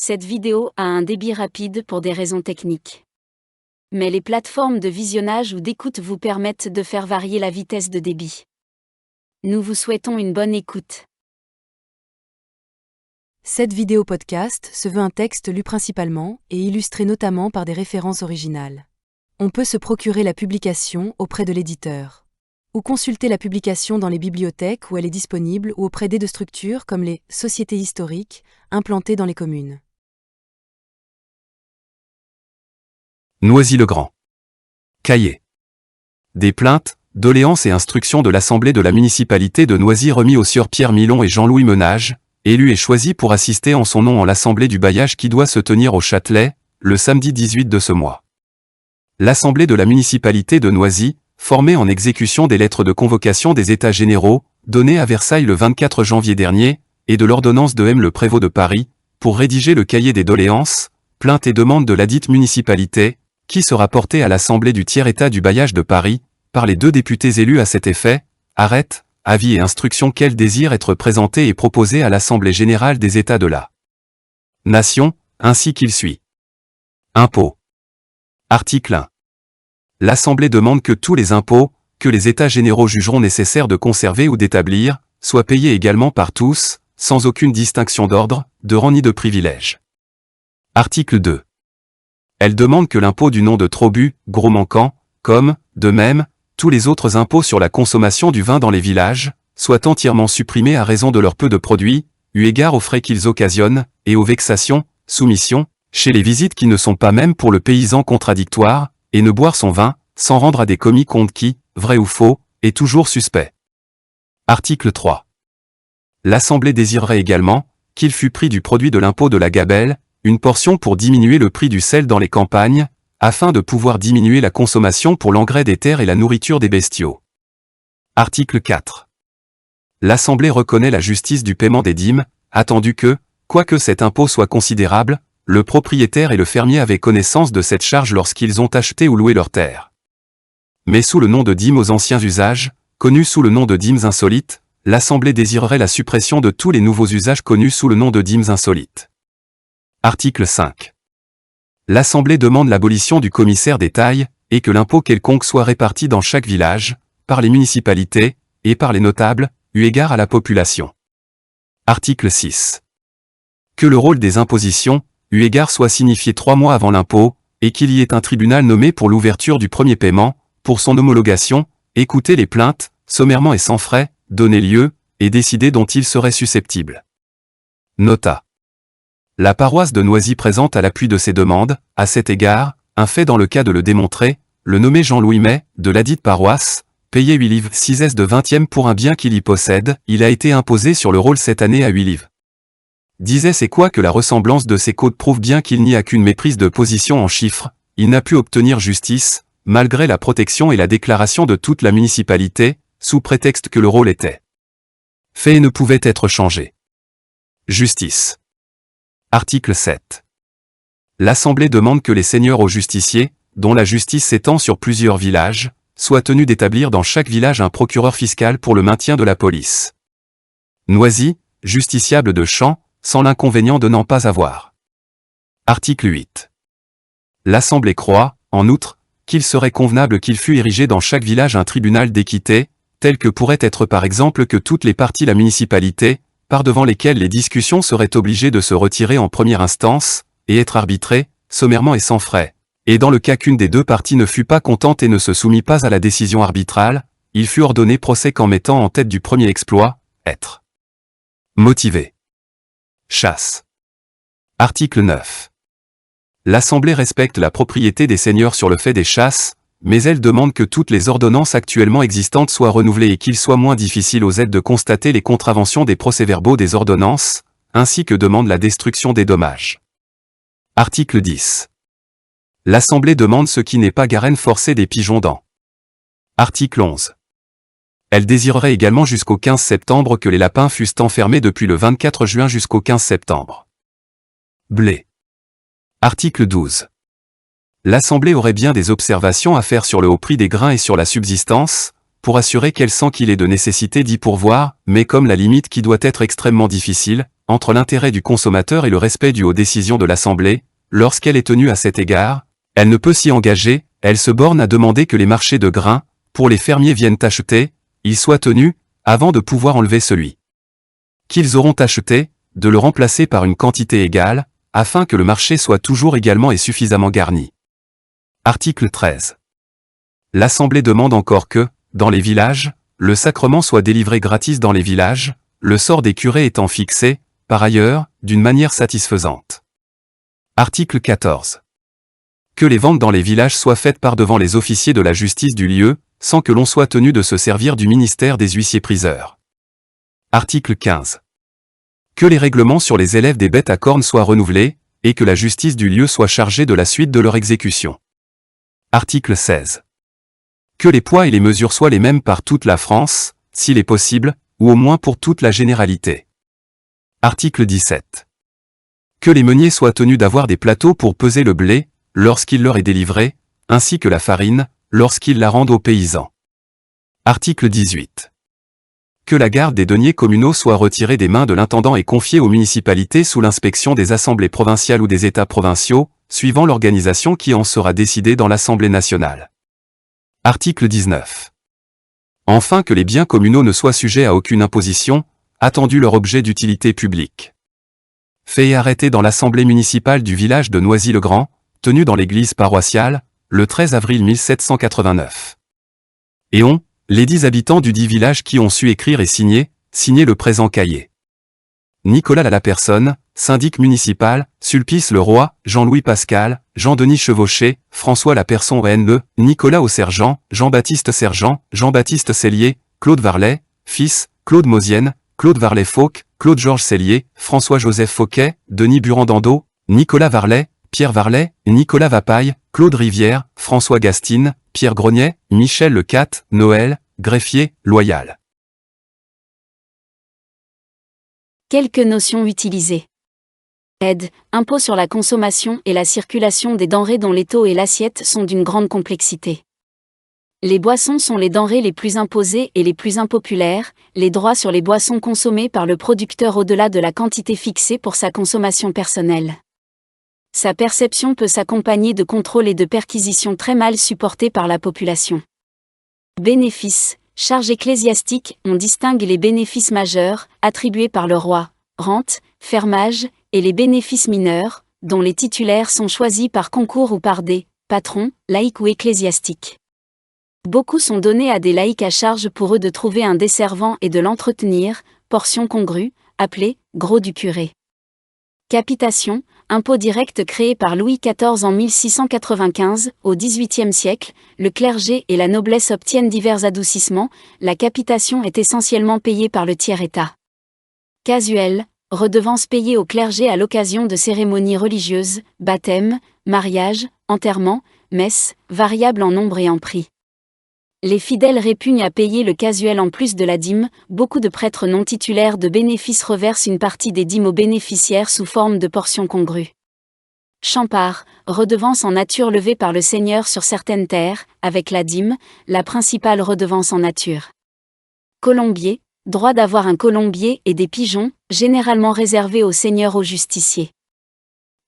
Cette vidéo a un débit rapide pour des raisons techniques. Mais les plateformes de visionnage ou d'écoute vous permettent de faire varier la vitesse de débit. Nous vous souhaitons une bonne écoute. Cette vidéo podcast se veut un texte lu principalement et illustré notamment par des références originales. On peut se procurer la publication auprès de l'éditeur, ou consulter la publication dans les bibliothèques où elle est disponible ou auprès d'aide structures comme les sociétés historiques implantées dans les communes. Noisy-le-Grand. Cahier. Des plaintes, doléances et instructions de l'Assemblée de la municipalité de Noisy remis au sieur Pierre Milon et Jean-Louis Menage, élu et choisi pour assister en son nom en l'Assemblée du bailliage qui doit se tenir au Châtelet, le samedi 18 de ce mois. L'Assemblée de la municipalité de Noisy, formée en exécution des lettres de convocation des États généraux, données à Versailles le 24 janvier dernier, et de l'ordonnance de M. le Prévôt de Paris, pour rédiger le cahier des doléances, plaintes et demandes de ladite municipalité, qui sera porté à l'Assemblée du tiers-État du bailliage de Paris, par les 2 députés élus à cet effet, arrête, avis et instructions qu'elle désire être présentée et proposée à l'Assemblée générale des États de la Nation, ainsi qu'il suit. Impôts. Article 1. L'Assemblée demande que tous les impôts, que les États généraux jugeront nécessaire de conserver ou d'établir, soient payés également par tous, sans aucune distinction d'ordre, de rang ni de privilège. Article 2. Elle demande que l'impôt du nom de trobus, gros manquants, comme, de même, tous les autres impôts sur la consommation du vin dans les villages, soient entièrement supprimés à raison de leur peu de produits, eu égard aux frais qu'ils occasionnent, et aux vexations, soumissions, chez les visites qui ne sont pas même pour le paysan contradictoires, et ne boire son vin, sans rendre à des commis compte qui, vrai ou faux, est toujours suspect. Article 3. L'Assemblée désirerait également, qu'il fût pris du produit de l'impôt de la gabelle, une portion pour diminuer le prix du sel dans les campagnes, afin de pouvoir diminuer la consommation pour l'engrais des terres et la nourriture des bestiaux. Article 4. L'Assemblée reconnaît la justice du paiement des dîmes, attendu que, quoique cet impôt soit considérable, le propriétaire et le fermier avaient connaissance de cette charge lorsqu'ils ont acheté ou loué leurs terres. Mais sous le nom de dîmes aux anciens usages, connus sous le nom de dîmes insolites, l'Assemblée désirerait la suppression de tous les nouveaux usages connus sous le nom de dîmes insolites. Article 5. L'Assemblée demande l'abolition du commissaire des tailles, et que l'impôt quelconque soit réparti dans chaque village, par les municipalités, et par les notables, eu égard à la population. Article 6. Que le rôle des impositions, eu égard soit signifié 3 mois avant l'impôt, et qu'il y ait un tribunal nommé pour l'ouverture du premier paiement, pour son homologation, écouter les plaintes, sommairement et sans frais, donner lieu, et décider dont il serait susceptible. Nota. La paroisse de Noisy présente à l'appui de ces demandes, à cet égard, un fait dans le cas de le démontrer, le nommé Jean-Louis May, de ladite paroisse, payé 8 livres 6 de 20e pour un bien qu'il y possède, il a été imposé sur le rôle cette année à 8 livres. Disait c'est quoi que la ressemblance de ces codes prouve bien qu'il n'y a qu'une méprise de position en chiffres, il n'a pu obtenir justice, malgré la protection et la déclaration de toute la municipalité, sous prétexte que le rôle était fait et ne pouvait être changé. Justice. Article 7. L'Assemblée demande que les seigneurs aux justiciers, dont la justice s'étend sur plusieurs villages, soient tenus d'établir dans chaque village un procureur fiscal pour le maintien de la police. Noisy, justiciable de Champs, sans l'inconvénient de n'en pas avoir. Article 8. L'Assemblée croit, en outre, qu'il serait convenable qu'il fût érigé dans chaque village un tribunal d'équité, tel que pourrait être par exemple que toutes les parties la municipalité, par devant lesquelles les discussions seraient obligées de se retirer en première instance, et être arbitrées, sommairement et sans frais. Et dans le cas qu'une des 2 parties ne fût pas contente et ne se soumit pas à la décision arbitrale, il fut ordonné procès qu'en mettant en tête du premier exploit, être motivé. Chasse. Article 9. L'Assemblée respecte la propriété des seigneurs sur le fait des chasses, mais elle demande que toutes les ordonnances actuellement existantes soient renouvelées et qu'il soit moins difficile aux aides de constater les contraventions des procès-verbaux des ordonnances, ainsi que demande la destruction des dommages. Article 10. L'Assemblée demande ce qui n'est pas garenne forcée des pigeons dents. Article 11. Elle désirerait également jusqu'au 15 septembre que les lapins fussent enfermés depuis le 24 juin jusqu'au 15 septembre. Blé. Article 12. L'Assemblée aurait bien des observations à faire sur le haut prix des grains et sur la subsistance, pour assurer qu'elle sent qu'il est de nécessité d'y pourvoir, mais comme la limite qui doit être extrêmement difficile, entre l'intérêt du consommateur et le respect dû aux décisions de l'Assemblée. Lorsqu'elle est tenue à cet égard, elle ne peut s'y engager, elle se borne à demander que les marchés de grains, pour les fermiers viennent acheter, ils soient tenus, avant de pouvoir enlever celui qu'ils auront acheté, de le remplacer par une quantité égale, afin que le marché soit toujours également et suffisamment garni. Article 13. L'Assemblée demande encore que, dans les villages, le sacrement soit délivré gratis dans les villages, le sort des curés étant fixé, par ailleurs, d'une manière satisfaisante. Article 14. Que les ventes dans les villages soient faites par devant les officiers de la justice du lieu, sans que l'on soit tenu de se servir du ministère des huissiers-priseurs. Article 15. Que les règlements sur les élèves des bêtes à cornes soient renouvelés, et que la justice du lieu soit chargée de la suite de leur exécution. Article 16. Que les poids et les mesures soient les mêmes par toute la France, s'il est possible, ou au moins pour toute la généralité. Article 17. Que les meuniers soient tenus d'avoir des plateaux pour peser le blé, lorsqu'il leur est délivré, ainsi que la farine, lorsqu'ils la rendent aux paysans. Article 18. Que la garde des deniers communaux soit retirée des mains de l'intendant et confiée aux municipalités sous l'inspection des assemblées provinciales ou des États provinciaux, suivant l'organisation qui en sera décidée dans l'Assemblée nationale. Article 19. Enfin que les biens communaux ne soient sujets à aucune imposition, attendu leur objet d'utilité publique. Fait et arrêté dans l'Assemblée municipale du village de Noisy-le-Grand, tenu dans l'église paroissiale, le 13 avril 1789. Et les 10 habitants du dit village qui ont su écrire et signer le présent cahier. Nicolas Laperson, syndic municipal, Sulpice Leroy, Jean-Louis Pascal, Jean-Denis Chevauché, François Laperson ONE, Nicolas Ausergent, Jean-Baptiste Sergent, Jean-Baptiste Cellier, Claude Varlet, fils, Claude Mosienne, Claude Varlet-Fauque, Claude-Georges Cellier, François-Joseph Fauquet, Denis Burandando, Nicolas Varlet, Pierre Varlet, Nicolas Vapaille, Claude Rivière, François Gastine, Pierre Grognet, Michel Lecat, Noël, greffier, loyal. Quelques notions utilisées. Aide, impôt sur la consommation et la circulation des denrées dont les taux et l'assiette sont d'une grande complexité. Les boissons sont les denrées les plus imposées et les plus impopulaires, les droits sur les boissons consommées par le producteur au-delà de la quantité fixée pour sa consommation personnelle. Sa perception peut s'accompagner de contrôles et de perquisitions très mal supportés par la population. Bénéfices, charges ecclésiastiques, on distingue les bénéfices majeurs, attribués par le roi, rente, fermage, et les bénéfices mineurs, dont les titulaires sont choisis par concours ou par des patrons, laïcs ou ecclésiastiques. Beaucoup sont donnés à des laïcs à charge pour eux de trouver un desservant et de l'entretenir, portion congrue, appelée gros du curé. Capitation, impôt direct créé par Louis XIV en 1695, au XVIIIe siècle, le clergé et la noblesse obtiennent divers adoucissements, la capitation est essentiellement payée par le tiers-état. Casuel, redevance payée au clergé à l'occasion de cérémonies religieuses, baptême, mariage, enterrement, messe, variable en nombre et en prix. Les fidèles répugnent à payer le casuel en plus de la dîme, beaucoup de prêtres non titulaires de bénéfices reversent une partie des dîmes aux bénéficiaires sous forme de portions congrues. Champart, redevance en nature levée par le seigneur sur certaines terres, avec la dîme, la principale redevance en nature. Colombier, droit d'avoir un colombier et des pigeons, généralement réservés aux seigneurs aux justiciers.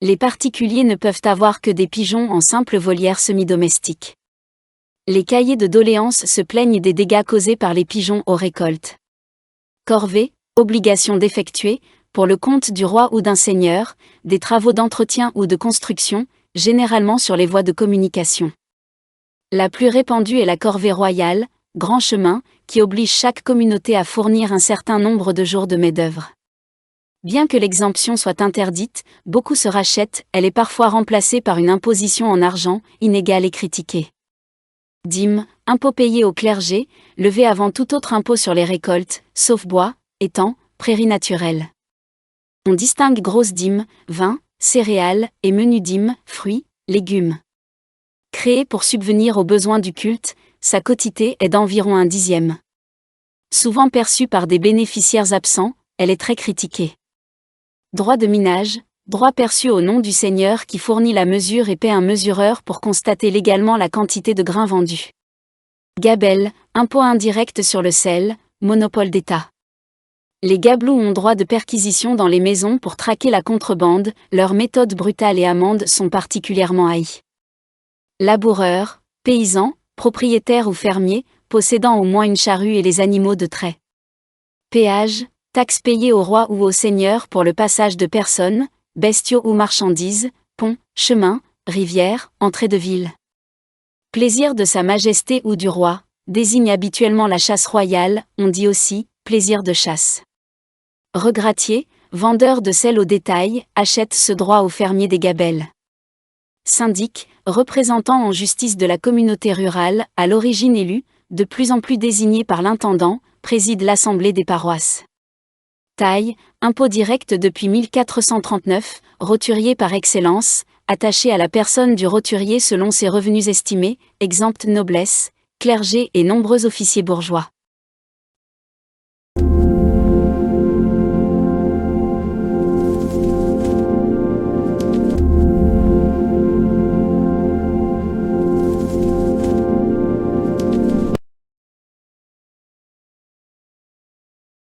Les particuliers ne peuvent avoir que des pigeons en simple volière semi-domestique. Les cahiers de doléances se plaignent des dégâts causés par les pigeons aux récoltes. Corvée, obligation d'effectuer, pour le compte du roi ou d'un seigneur, des travaux d'entretien ou de construction, généralement sur les voies de communication. La plus répandue est la corvée royale, grand chemin, qui oblige chaque communauté à fournir un certain nombre de jours de main-d'œuvre. Bien que l'exemption soit interdite, beaucoup se rachètent, elle est parfois remplacée par une imposition en argent, inégale et critiquée. Dîme, impôt payé au clergé, levé avant tout autre impôt sur les récoltes, sauf bois, étangs, prairies naturelles. On distingue grosse dîme, vin, céréales, et menu dîme, fruits, légumes. Créée pour subvenir aux besoins du culte, sa quotité est d'environ 1/10. Souvent perçue par des bénéficiaires absents, elle est très critiquée. Droit de minage, droit perçu au nom du seigneur qui fournit la mesure et paie un mesureur pour constater légalement la quantité de grains vendus. Gabelle, impôt indirect sur le sel, monopole d'État. Les gabelous ont droit de perquisition dans les maisons pour traquer la contrebande, leurs méthodes brutales et amendes sont particulièrement haïes. Laboureurs, paysans, propriétaires ou fermiers, possédant au moins une charrue et les animaux de trait. Péage, taxes payées au roi ou au seigneur pour le passage de personnes, bestiaux ou marchandises, ponts, chemins, rivières, entrées de ville. Plaisir de sa majesté ou du roi, désigne habituellement la chasse royale, on dit aussi, plaisir de chasse. Regratier, vendeur de sel au détail, achète ce droit aux fermiers des gabelles. Syndic, représentant en justice de la communauté rurale, à l'origine élu, de plus en plus désigné par l'intendant, préside l'assemblée des paroisses. Taille, impôt direct depuis 1439, roturier par excellence, attaché à la personne du roturier selon ses revenus estimés, exempte noblesse, clergé et nombreux officiers bourgeois.